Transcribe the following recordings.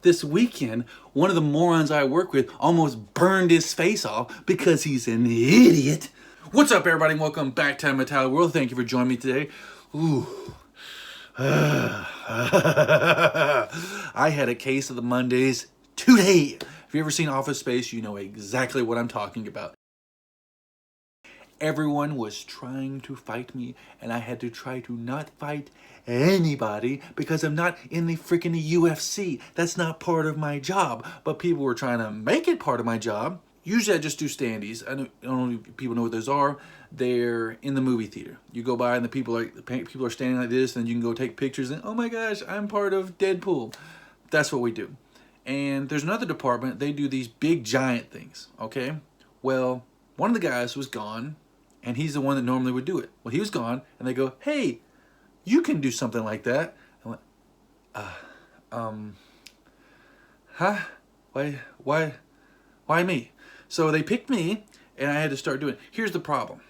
This weekend, one of the morons I work with almost burned his face off because he's an idiot. What's up, everybody, and welcome back to Metallic World. Thank you for joining me today. Ooh. I had a case of the Mondays today. If you ever seen Office Space, you know exactly what I'm talking about. Everyone was trying to fight me, and I had to try to not fight anybody because I'm not in the freaking UFC. That's not part of my job. But people were trying to make it part of my job. Usually I just do standees. I don't know if people know what those are. They're in the movie theater. You go by and the people are standing like this, and you can go take pictures and, oh my gosh, I'm part of Deadpool. That's what we do. And there's another department, they do these big giant things, okay? Well, one of the guys was gone, and he's the one that normally would do it. Well, he was gone, and they go, hey, you can do something like that. I went, huh? Why me? So they picked me, and I had to start doing it. Here's the problem.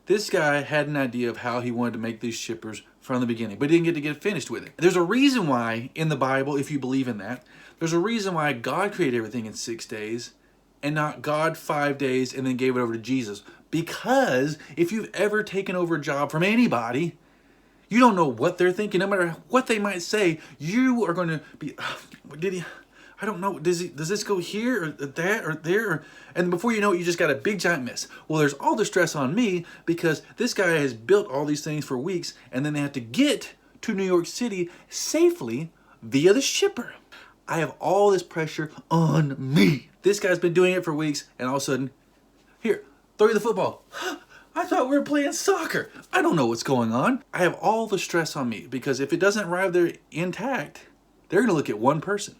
This guy had an idea of how he wanted to make these shippers from the beginning, but he didn't get finished with it. There's a reason why in the Bible, if you believe in that, there's a reason why God created everything in 6 days and not God 5 days and then gave it over to Jesus. Because if you've ever taken over a job from anybody, you don't know what they're thinking. No matter what they might say, you are going to be, I don't know, does this go here or that or there? And before you know it, you just got a big giant mess. Well, there's all the stress on me because this guy has built all these things for weeks, and then they have to get to New York City safely via the shipper. I have all this pressure on me. This guy's been doing it for weeks, and all of a sudden, here, throw you the football. I thought we were playing soccer. I don't know what's going on. I have all the stress on me because if it doesn't arrive there intact, they're going to look at one person.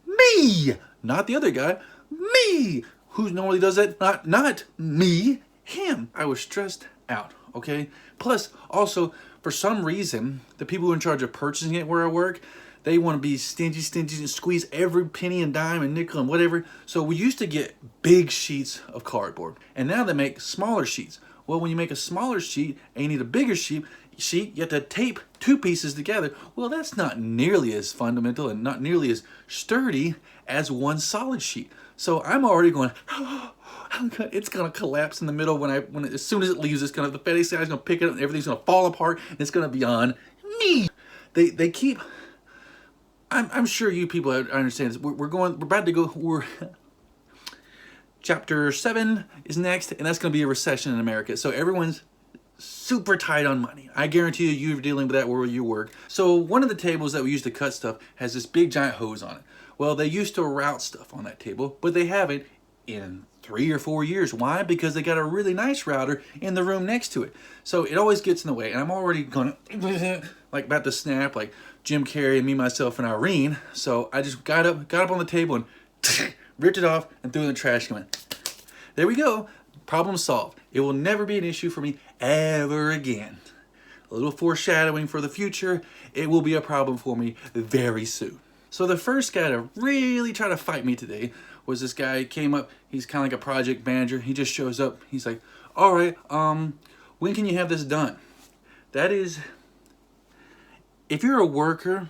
Me! Not the other guy. Me! Who normally does that? Not me. Him. I was stressed out, okay? Plus, also, for some reason, the people who are in charge of purchasing it where I work, they want to be stingy and squeeze every penny and dime and nickel and whatever. So we used to get big sheets of cardboard, and now they make smaller sheets. Well, when you make a smaller sheet and you need a bigger sheet, you have to tape two pieces together. Well, that's not nearly as fundamental and not nearly as sturdy as one solid sheet. So I'm already going, it's gonna collapse in the middle when as soon as it leaves, it's gonna, the FedEx guy's gonna pick it up and everything's gonna fall apart and it's gonna be on me. They keep. I'm sure you people understand this. We're about to go. Chapter 7 is next, and that's going to be a recession in America. So everyone's super tight on money. I guarantee you're dealing with that where you work. So one of the tables that we use to cut stuff has this big giant hose on it. Well, they used to route stuff on that table, but they haven't in 3 or 4 years. Why? Because they got a really nice router in the room next to it. So it always gets in the way, and I'm already going like about to snap, like Jim Carrey and Me, Myself, and Irene. So I just got up on the table and ripped it off and threw it in the trash can. There we go. Problem solved. It will never be an issue for me ever again. A little foreshadowing for the future. It will be a problem for me very soon. So the first guy to really try to fight me today was this guy. He came up. He's kind of like a project manager. He just shows up. He's like, all right, when can you have this done? That is, if you're a worker,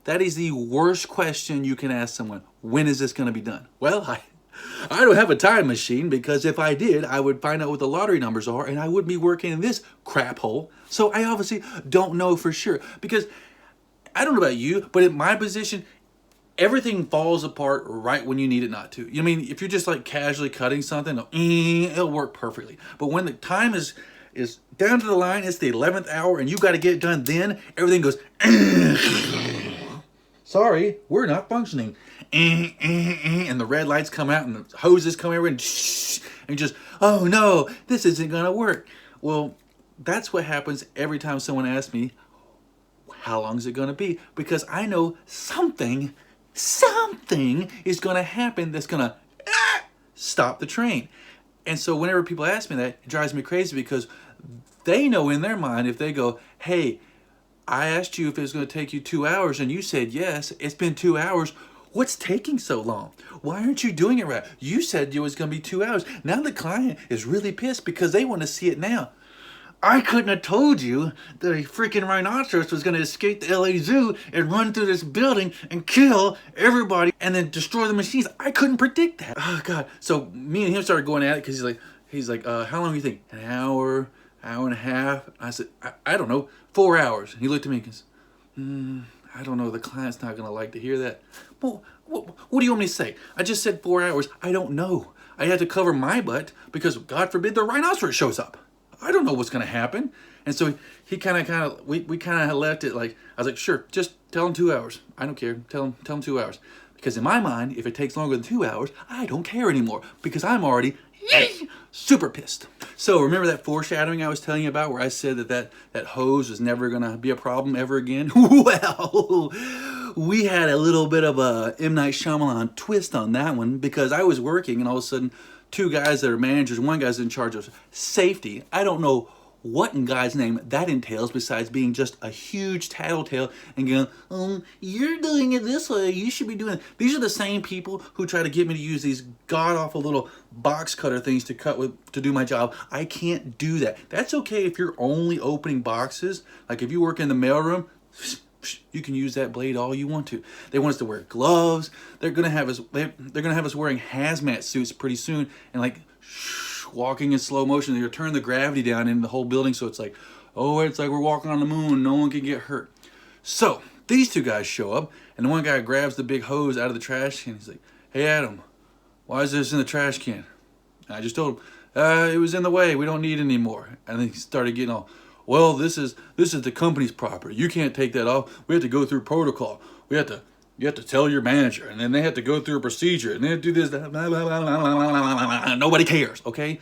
that is the worst question you can ask someone. When is this going to be done? Well, I don't have a time machine because if I did, I would find out what the lottery numbers are and I wouldn't be working in this crap hole. So I obviously don't know for sure because I don't know about you, but in my position, everything falls apart right when you need it not to. You know what I mean? If you're just like casually cutting something, it'll work perfectly. But when the time is down to the line, it's the 11th hour and you got to get it done then, everything goes, sorry, we're not functioning. And the red lights come out and the hoses come over and you just, oh no, this isn't gonna work. Well, that's what happens every time someone asks me, how long is it gonna be? Because I know something is gonna happen that's gonna stop the train. And so whenever people ask me that, it drives me crazy because they know in their mind, if they go, hey, I asked you if it was gonna take you 2 hours and you said yes, it's been 2 hours. What's taking so long? Why aren't you doing it right? You said it was going to be 2 hours. Now the client is really pissed because they want to see it now. I couldn't have told you that a freaking rhinoceros was going to escape the LA Zoo and run through this building and kill everybody and then destroy the machines. I couldn't predict that. Oh God! So me and him started going at it because he's like, how long do you think? An hour, hour and a half. I said, I don't know, 4 hours. And he looked at me and goes, I don't know. The client's not going to like to hear that. Well, what do you want me to say? I just said 4 hours. I don't know. I had to cover my butt because God forbid the rhinoceros shows up. I don't know what's going to happen. And so we kind of left it like, I was like, sure, just tell him 2 hours. I don't care. Tell him 2 hours. Because in my mind, if it takes longer than 2 hours, I don't care anymore because I'm already super pissed. So remember that foreshadowing I was telling you about where I said that hose was never going to be a problem ever again? Well, we had a little bit of a M. Night Shyamalan twist on that one because I was working and all of a sudden two guys that are managers, one guy's in charge of safety. I don't know what in God's name that entails besides being just a huge tattletale and going, you're doing it this way, you should be doing it. These are the same people who try to get me to use these god-awful little box cutter things to cut with to do my job. I can't do that. That's okay if you're only opening boxes. Like if you work in the mailroom, you can use that blade all you want to. They want us to wear gloves. They're gonna have us wearing hazmat suits pretty soon and like walking in slow motion. They're gonna turn the gravity down in the whole building so it's like we're walking on the moon. No one can get hurt. So these two guys show up and the one guy grabs the big hose out of the trash can. He's like, "Hey Adam, why is this in the trash can?" And I just told him, "It was in the way. We don't need it anymore." And then he started getting all, "Well, this is the company's property. You can't take that off. We have to go through protocol. You have to tell your manager, and then they have to go through a procedure, and they have to do this, blah, blah, blah, blah, blah, blah. Nobody cares." Okay,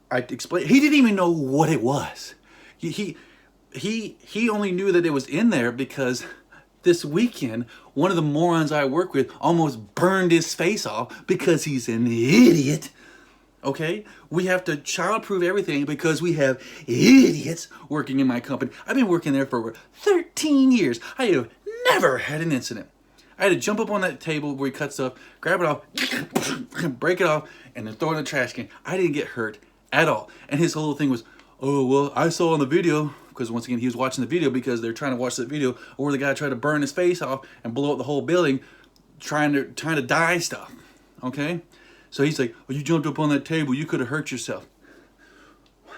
I explained. He didn't even know what it was. He only knew that it was in there because this weekend one of the morons I work with almost burned his face off because he's an idiot. Okay, we have to childproof everything because we have idiots working in my company. I've been working there for over 13 years. I have never had an incident. I had to jump up on that table where he cut stuff, grab it off, break it off, and then throw it in the trash can. I didn't get hurt at all. And his whole thing was, "Oh, well, I saw on the video," because once again, he was watching the video because they're trying to watch the video where the guy tried to burn his face off and blow up the whole building trying to dye stuff. Okay? So he's like, "Well, you jumped up on that table. You could have hurt yourself."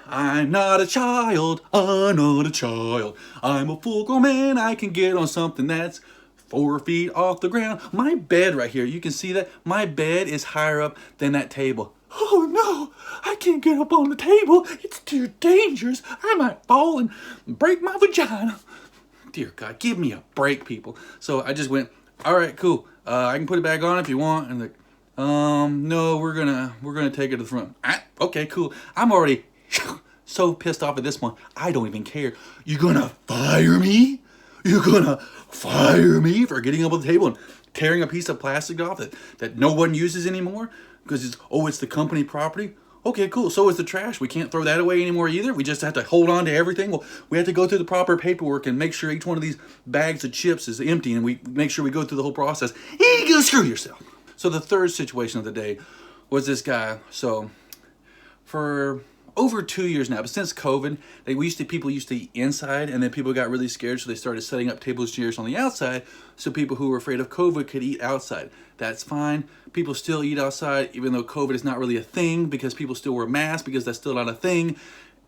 I'm not a child. I'm not a child. I'm a full grown man. I can get on something that's 4 feet off the ground. My bed right here, you can see that? My bed is higher up than that table. "Oh no, I can't get up on the table. It's too dangerous. I might fall and break my vagina." Dear God, give me a break, people. So I just went, "All right, cool. I can put it back on if you want." And like, "No, we're gonna take it to the front." Okay, cool. I'm already so pissed off at this one. I don't even care. You're gonna fire me? You're gonna fire me for getting up on the table and tearing a piece of plastic off that no one uses anymore because it's the company property? Okay, cool. So is the trash. We can't throw that away anymore either. We just have to hold on to everything. Well, we have to go through the proper paperwork and make sure each one of these bags of chips is empty, and we make sure we go through the whole process. You go screw yourself. So the third situation of the day was this guy. So for over 2 years now, but since COVID, people used to eat inside, and then people got really scared, so they started setting up tables and chairs on the outside, so people who were afraid of COVID could eat outside. That's fine. People still eat outside, even though COVID is not really a thing, because people still wear masks, because that's still not a thing.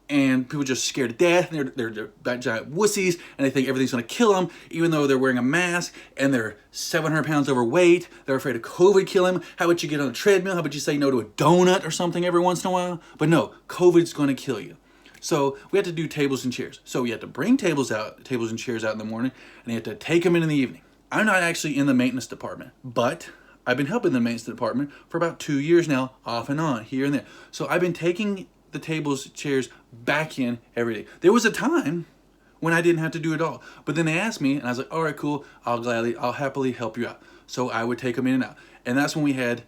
And people are just scared to death, and they're giant wussies, and they think everything's going to kill them, even though they're wearing a mask, and they're 700 pounds overweight. They're afraid of COVID killing them. How about you get on a treadmill? How about you say no to a donut or something every once in a while? But no, COVID's going to kill you. So we had to do tables and chairs. So we had to bring tables and chairs out in the morning, and you had to take them in the evening. I'm not actually in the maintenance department, but I've been helping the maintenance department for about 2 years now, off and on, here and there. So I've been taking the tables, chairs back in every day. There was a time when I didn't have to do it all, but then they asked me, and I was like, "All right, cool. I'll happily help you out." So I would take them in and out, and that's when we had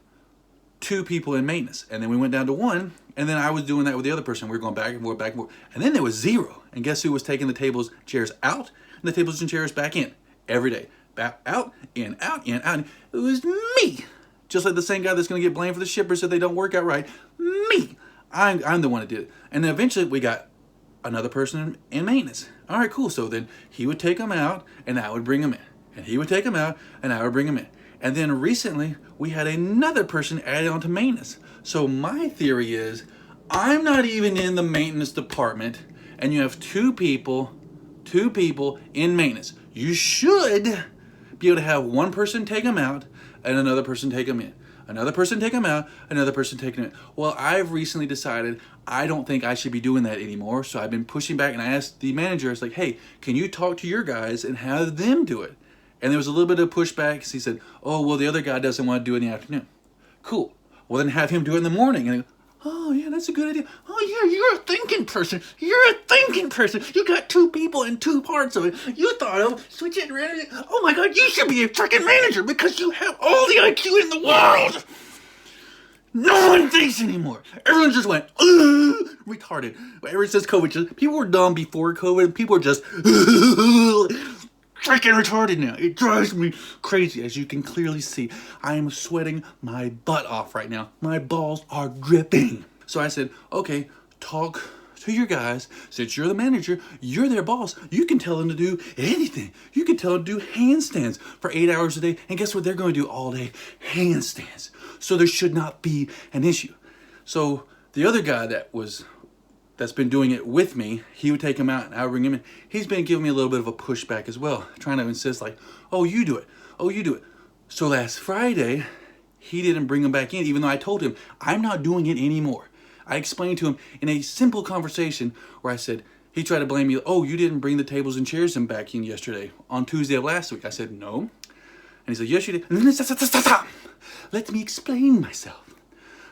2 people in maintenance, and then we went down to 1, and then I was doing that with the other person. We were going back and forth, and then there was 0. And guess who was taking the tables, chairs out, and the tables and chairs back in every day? Back out, in, out, in, out. It was me, just like the same guy that's going to get blamed for the shippers if they don't work out right. Me. I'm the one that did it. And then eventually we got another person in maintenance. All right, cool. So then he would take them out and I would bring them in. And he would take them out and I would bring them in. And then recently we had another person added onto maintenance. So my theory is I'm not even in the maintenance department and you have two people in maintenance. You should be able to have one person take them out and another person take them in. Another person take them out, another person taking them in. Well, I've recently decided I don't think I should be doing that anymore. So I've been pushing back and I asked the manager, it's like, hey, can you talk to your guys and have them do it? And there was a little bit of pushback because he said, oh, well, the other guy doesn't want to do it in the afternoon. Cool. Well, then have him do it in the morning. And I go, oh, yeah, that's a good idea. Oh, yeah, you're a thinking person. You're a thinking person. You got two people and two parts of it. You thought of switching it around. Oh, my God, you should be a freaking manager because you have all the IQ in the world. No one thinks anymore. Everyone just went, retarded. Ever since COVID, people were dumb before COVID. People are just freaking retarded now. It drives me crazy. As you can clearly see, I am sweating my butt off right now. My balls are dripping. So I said, okay, talk to your guys. Since you're the manager, you're their boss. You can tell them to do anything. You can tell them to do handstands for 8 hours a day. And guess what they're going to do all day? Handstands. So there should not be an issue. So the other guy that's been doing it with me, he would take him out and I would bring him in. He's been giving me a little bit of a pushback as well, trying to insist like, oh, you do it. Oh, you do it. So last Friday, he didn't bring him back in, even though I told him, I'm not doing it anymore. I explained to him in a simple conversation where I said, he tried to blame me, oh, you didn't bring the tables and chairs in back in yesterday on Tuesday of last week. I said, no. And he said, yes, you did. Stop. Let me explain myself.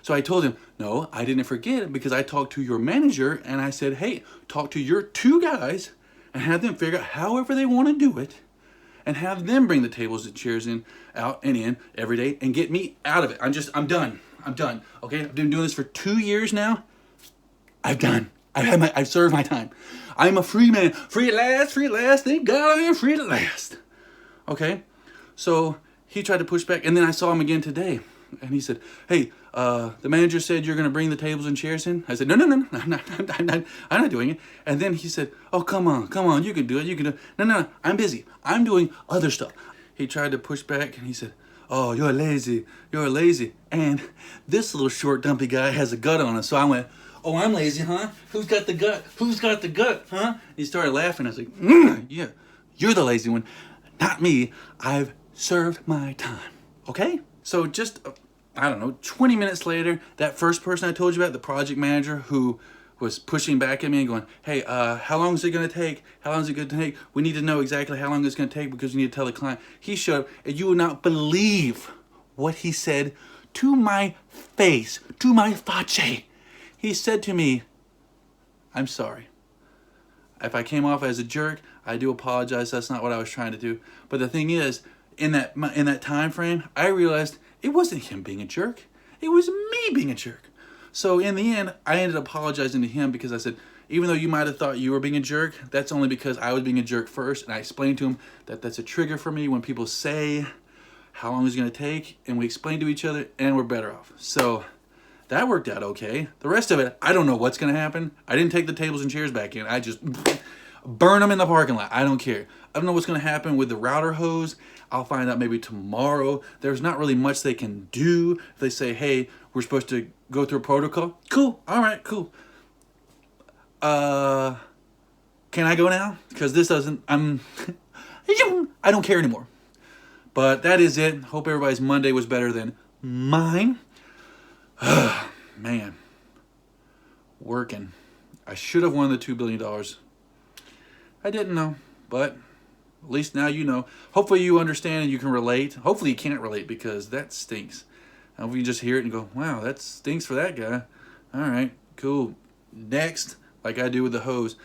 So I told him, no, I didn't forget it because I talked to your manager and I said, hey, talk to your two guys and have them figure out however they want to do it and have them bring the tables and chairs out and in every day and get me out of it. I'm done. Okay, I've been doing this for 2 years now. I've served my time. I'm a free man. Free at last. Thank God I am free at last. Okay, so he tried to push back and then I saw him again today. And he said, hey, the manager said you're going to bring the tables and chairs in. I said, no, I'm not doing it. And then he said, oh, come on, you can do it. No, I'm busy. I'm doing other stuff. He tried to push back and he said, oh, you're lazy. And this little short dumpy guy has a gut on him. So I went, oh, I'm lazy, huh? Who's got the gut, huh? He started laughing. I was like, yeah, you're the lazy one, not me. I've served my time, okay? So just, 20 minutes later, that first person I told you about, the project manager who was pushing back at me and going, hey, how long is it going to take? We need to know exactly how long it's going to take because we need to tell the client. He showed up and you will not believe what he said to my face, to my face. He said to me, I'm sorry. If I came off as a jerk, I do apologize. That's not what I was trying to do. But the thing is, in that time frame, I realized it wasn't him being a jerk. It was me being a jerk. So in the end, I ended up apologizing to him because I said, even though you might have thought you were being a jerk, that's only because I was being a jerk first. And I explained to him that that's a trigger for me when people say how long it's going to take. And we explain to each other and we're better off. So that worked out okay. The rest of it, I don't know what's going to happen. I didn't take the tables and chairs back in. I just burn them in the parking lot. I don't care. I don't know what's going to happen with the router hose. I'll find out maybe tomorrow. There's not really much they can do. If they say, hey, we're supposed to go through a protocol. Cool. All right, cool. Can I go now? Because this doesn't, I don't care anymore. But that is it. Hope everybody's Monday was better than mine. Man. Working. I should have won the $2 billion. I didn't know, but at least now you know. Hopefully you understand and you can relate. Hopefully you can't relate because that stinks. Hopefully you just hear it and go, wow, that stinks for that guy. All right, cool. Next, like I do with the hose.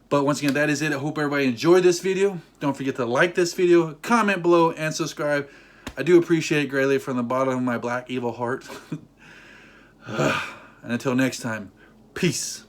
But once again, that is it. I hope everybody enjoyed this video. Don't forget to like this video, comment below, and subscribe. I do appreciate it greatly from the bottom of my black evil heart. And until next time, peace.